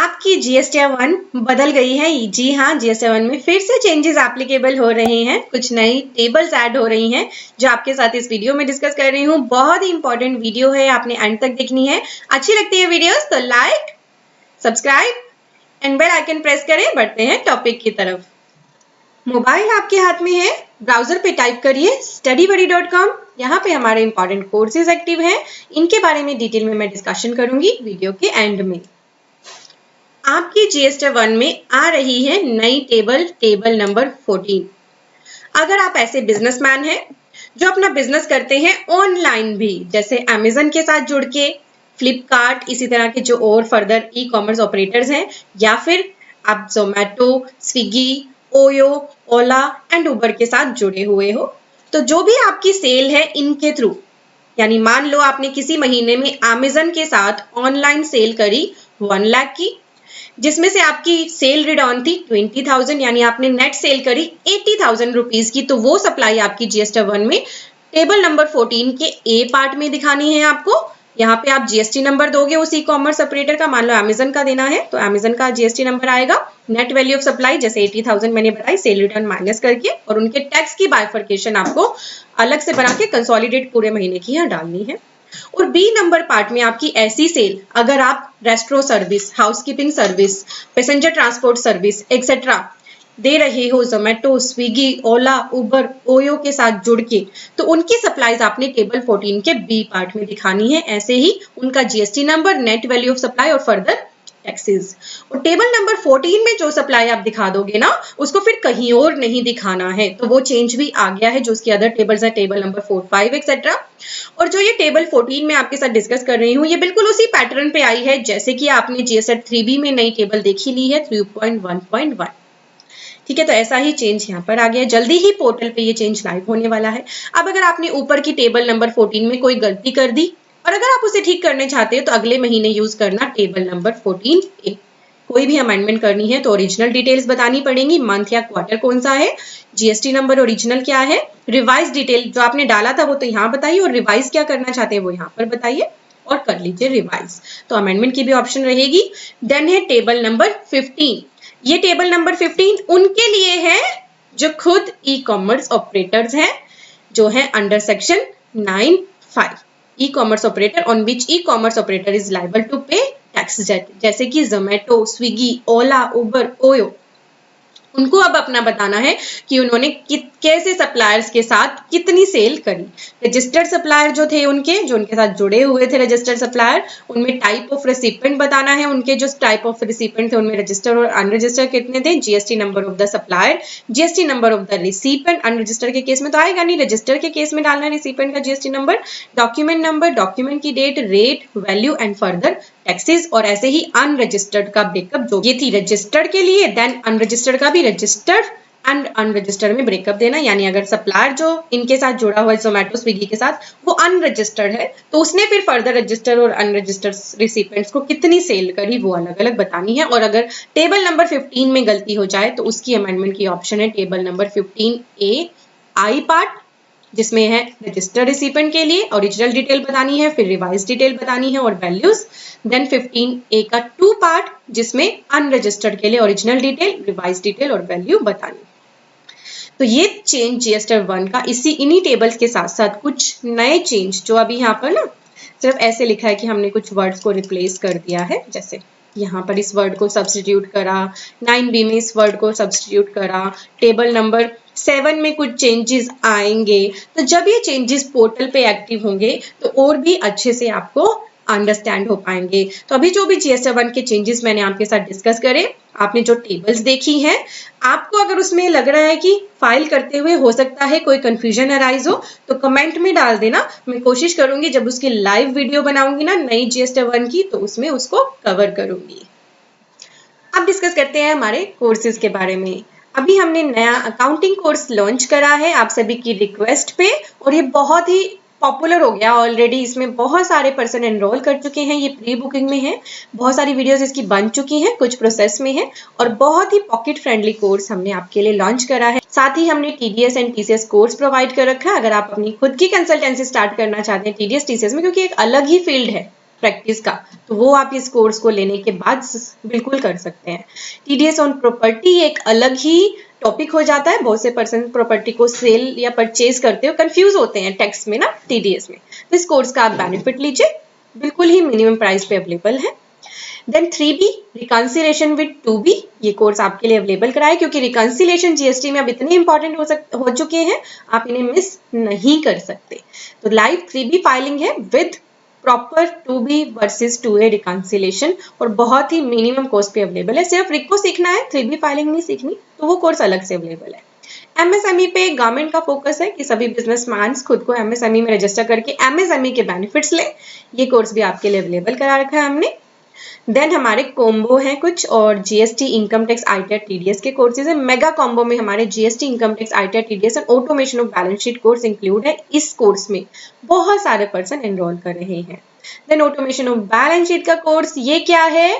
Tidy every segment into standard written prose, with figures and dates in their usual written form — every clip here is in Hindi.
आपकी GST-1 बदल गई है। जी हाँ, GST-1 में फिर से चेंजेस एप्लीकेबल हो रहे हैं। कुछ नई टेबल्स ऐड हो रही हैं जो आपके साथ इस वीडियो में डिस्कस कर रही हूँ। बहुत ही इंपॉर्टेंट वीडियो है, आपने एंड तक देखनी है। अच्छी लगती है वीडियोस तो like, subscribe and bell icon press करें। बढ़ते हैं टॉपिक की तरफ। मोबाइल आपके हाथ में है, ब्राउजर पे टाइप करिए studybuddy.com। यहाँ पे हमारे इंपॉर्टेंट कोर्सेज एक्टिव हैं। इनके बारे में डिटेल में मैं डिस्कशन करूंगी वीडियो के एंड में। आपकी GST-1 में आ रही है नई टेबल नंबर 14। अगर आप ऐसे बिजनेसमैन हैं जो अपना बिजनेस करते हैं ऑनलाइन भी, जैसे अमेजन के साथ जुड़ के, फ्लिपकार्ट, इसी तरह के जो और फर्दर ई कॉमर्स ऑपरेटर्स हैं, या फिर आप जोमेटो, स्विगी, ओयो, ओला एंड उबर के साथ जुड़े हुए हो, तो जो भी आपकी सेल है इनके थ्रू, यानी मान लो आपने किसी महीने में अमेजन के साथ ऑनलाइन सेल करी 1 लाख की, जिसमें से आपकी सेल रिटर्न थी 20,000, यानी आपने नेट सेल करी 80,000 रुपीज की, तो वो सप्लाई आपकी GST-1 में टेबल नंबर 14 के ए पार्ट में दिखानी है आपको। यहाँ पे आप GST नंबर दोगे उस ई कॉमर्स ऑपरेटर का, मान लो अमेजन का देना है तो अमेजन का GST नंबर आएगा, नेट वैल्यू ऑफ सप्लाई जैसे 80,000 मैंने बताई, सेल रिटर्न माइनस करके, और उनके टैक्स की बाइफर्केशन आपको अलग से बना के कंसोलिडेट पूरे महीने की यहाँ डालनी है। और बी नंबर पार्ट में आपकी ऐसी सेल, अगर आप restaurant service, housekeeping service, passenger transport service etcetera दे रहे हो, जोमेटो, स्विगी, ओला, उबर, ओयो के साथ जुड़ के, तो उनकी सप्लाईज आपने टेबल 14 के बी पार्ट में दिखानी है। ऐसे ही उनका GST number, net value of supply और फर्दर टैक्सेस। और टेबल नंबर 14 में जो सप्लाई आप दिखा दोगे ना, उसको फिर कहीं और नहीं दिखाना है। तो वो चेंज भी आ गया है जो उसकी अदर टेबल्स है, टेबल नंबर 4, 5 एक्सेट्रा। और जो ये टेबल 14 में आपके साथ डिस्कस कर रही हूँ, ये बिल्कुल उसी पैटर्न पे आई है जैसे कि आपने GST-3B में नई टेबल देखी ली है 3.1.1। ठीक है, तो ऐसा ही चेंज यहाँ पर आ गया। जल्दी ही पोर्टल पे ये चेंज लाइव होने वाला है। अब अगर आपने ऊपर की टेबल नंबर 14 में कोई गलती कर दी और अगर आप उसे ठीक करने चाहते हो तो अगले महीने यूज करना टेबल नंबर 14A। कोई भी अमेंडमेंट करनी है तो ओरिजिनल डिटेल्स बतानी पड़ेंगी, मंथ या क्वार्टर कौन सा है, GST नंबर ओरिजिनल क्या है, रिवाइज डिटेल जो आपने डाला था वो तो यहाँ बताइए, और रिवाइज क्या करना चाहते हैं वो यहाँ पर बताइए और कर लीजिए रिवाइज। तो अमेंडमेंट की भी ऑप्शन रहेगी। देन है टेबल नंबर 15। ये टेबल नंबर 15 उनके लिए है जो खुद ई कॉमर्स ऑपरेटर्स हैं, जो है under section 9(5). E commerce operator on which e commerce operator is liable to pay tax, जैसे कि जोमेटो, स्विगी, ओला, उबर, ओयो, उनको अब अपना बताना है कि उन्होंने कैसे सप्लायर्स के साथ कितनी सेल करी। रजिस्टर्ड सप्लायर जो थे उनके, जो उनके साथ जुड़े हुए थे रजिस्टर्ड सप्लायर, उनमें टाइप ऑफ रिसिपेंट बताना है। उनके जो टाइप ऑफ रिसिपेंट थे उनमें रजिस्टर और अनरजिस्टर्ड कितने थे, GST number of the supplier, GST number of the recipient. Unregistered के केस में तो आएगा नहीं, रजिस्टर के केस में डालना है रिसिपेंट का GST number, document number, document की date, rate, value and further taxes. और ऐसे ही अनरजिस्टर्ड का ब्रेकअप, जो ये थी रजिस्टर्ड के लिए, देन अनरजिस्टर्ड का भी रजिस्टर्ड एंड अनरजिस्टर्ड में ब्रेकअप देना। यानी अगर सप्लायर जो इनके साथ जुड़ा हुआ है जोमेटो, स्विगी के साथ, वो अनरजिस्टर्ड है तो उसने फिर फर्दर रजिस्टर और अनरजिस्टर्ड रिसिपेंट्स को कितनी सेल करी वो अलग अलग बतानी है। और अगर टेबल नंबर 15 में गलती हो जाए तो उसकी अमेंडमेंट की ऑप्शन है टेबल नंबर 15A आई पार्ट, जिसमें है रजिस्टर्ड रिसिपेंट के लिए ओरिजिनल डिटेल बतानी है, फिर रिवाइज डिटेल बतानी है और वैल्यूज। देन 15A का 2 पार्ट, जिसमें अनरजिस्टर्ड के लिए ओरिजिनल डिटेल, रिवाइज डिटेल और वैल्यू बतानी। तो ये चेंज GST-1 का इन्हीं टेबल्स के साथ साथ कुछ नए चेंज, जो अभी यहाँ पर ना सिर्फ ऐसे लिखा है कि हमने कुछ वर्ड्स को रिप्लेस कर दिया है, जैसे यहाँ पर इस वर्ड को सब्स्टिट्यूट करा, 9B में इस वर्ड को सब्स्टिट्यूट करा, टेबल नंबर 7 में कुछ चेंजेस आएंगे। तो जब ये चेंजेस पोर्टल पे एक्टिव होंगे तो और भी अच्छे से आपको अंडरस्टैंड हो पाएंगे। तो अभी जो भी GST-1 के चेंजेस मैंने आपके साथ डिस्कस करे, आपने जो टेबल्स देखी हैं, आपको अगर उसमें लग रहा है कि फाइल करते हुए हो सकता है कोई कंफ्यूजन अराइज हो तो कमेंट में डाल देना। मैं कोशिश करूंगी जब उसकी लाइव वीडियो बनाऊंगी ना नई GST-1 की, तो उसमें उसको कवर करूंगी। अब डिस्कस करते हैं हमारे कोर्सेज के बारे में। अभी हमने नया अकाउंटिंग कोर्स लॉन्च करा है आप सभी की रिक्वेस्ट पे, और ये बहुत ही पॉपुलर हो गया ऑलरेडी। इसमें बहुत सारे पर्सन एनरोल कर चुके हैं, ये प्री बुकिंग में है, बहुत सारी वीडियोस इसकी बन चुकी हैं, कुछ प्रोसेस में है, और बहुत ही पॉकेट फ्रेंडली कोर्स हमने आपके लिए लॉन्च करा है। साथ ही हमने TDS and TCS course provide कर रखा है। अगर आप अपनी खुद की कंसल्टेंसी स्टार्ट करना चाहते हैं TDS TCS में, क्योंकि एक अलग ही फील्ड है, प्रैक्टिस का, तो वो आप इस कोर्स को लेने के बाद बिल्कुल कर सकते हैं। टीडीएस ऑन प्रॉपर्टी एक अलग ही टॉपिक हो जाता है। बहुत से पर्सन प्रॉपर्टी को सेल या परचेज करते हो कंफ्यूज होते हैं टैक्स में ना, टीडीएस में। तो इस कोर्स का आप बेनिफिट लीजिए, बिल्कुल ही मिनिमम प्राइस पे अवेलेबल है। Then 3B reconciliation with 2B, ये कोर्स आपके लिए अवेलेबल कराया क्योंकि रिकंसिलेशन जीएसटी में अब इतने इंपॉर्टेंट हो चुके हैं, आप इन्हें मिस नहीं कर सकते। तो लाइव 3B फाइलिंग है with proper 2B versus 2A reconciliation, और बहुत ही मिनिमम कॉस्ट पे अवेलेबल है। सिर्फ रिक को सीखना है, 3B फाइलिंग नहीं सीखनी, तो वो कोर्स अलग से अवेलेबल है। एमएसएमई पे गवर्नमेंट का फोकस है कि सभी बिजनेसमैन खुद को एमएसएमई में रजिस्टर करके एमएसएमई के बेनिफिट्स लें। ये कोर्स भी आपके लिए अवेलेबल करा रखा है हमने। देन हमारे कॉम्बो हैं कुछ, और GST income tax ITR TDS के कोर्सेज है। मेगा कॉम्बो में हमारे GST income tax ITR TDS and automation of balance sheet course include है। इस कोर्स में बहुत सारे पर्सन एनरोल कर रहे हैं। Then automation of balance sheet का कोर्स, ये क्या है?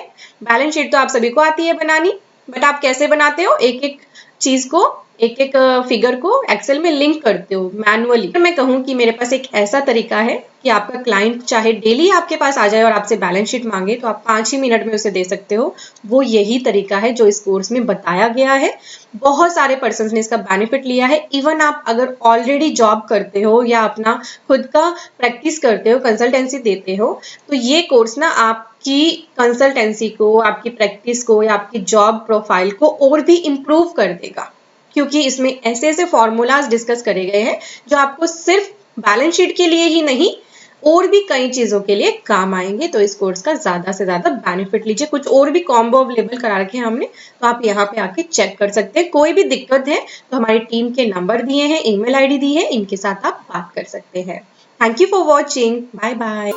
बैलेंस शीट तो आप सभी को आती है बनानी, बट आप कैसे बनाते हो? एक एक चीज को, एक एक फिगर को एक्सेल में लिंक करते हो मैनुअली। मैं कहूँ कि मेरे पास एक ऐसा तरीका है कि आपका क्लाइंट चाहे डेली आपके पास आ जाए और आपसे बैलेंस शीट मांगे तो आप 5 ही मिनट में उसे दे सकते हो। वो यही तरीका है जो इस कोर्स में बताया गया है। बहुत सारे पर्सन ने इसका बेनिफिट लिया है। इवन आप अगर ऑलरेडी जॉब करते हो या अपना खुद का प्रैक्टिस करते हो, कंसल्टेंसी देते हो, तो ये कोर्स ना आपकी कंसल्टेंसी को, आपकी प्रैक्टिस को या आपकी जॉब प्रोफाइल को और भी इम्प्रूव कर देगा, क्योंकि इसमें ऐसे ऐसे फॉर्मूलाज डिस्कस करे गए हैं जो आपको सिर्फ बैलेंस शीट के लिए ही नहीं और भी कई चीजों के लिए काम आएंगे। तो इस कोर्स का ज्यादा से ज्यादा बेनिफिट लीजिए। कुछ और भी कॉम्बो अवेलेबल करा रखे हैं हमने, तो आप यहाँ पे आके चेक कर सकते हैं। कोई भी दिक्कत है तो हमारी टीम के नंबर दिए हैं, ईमेल आईडी दी है, इनके साथ आप बात कर सकते हैं। Thank you for watching, bye bye.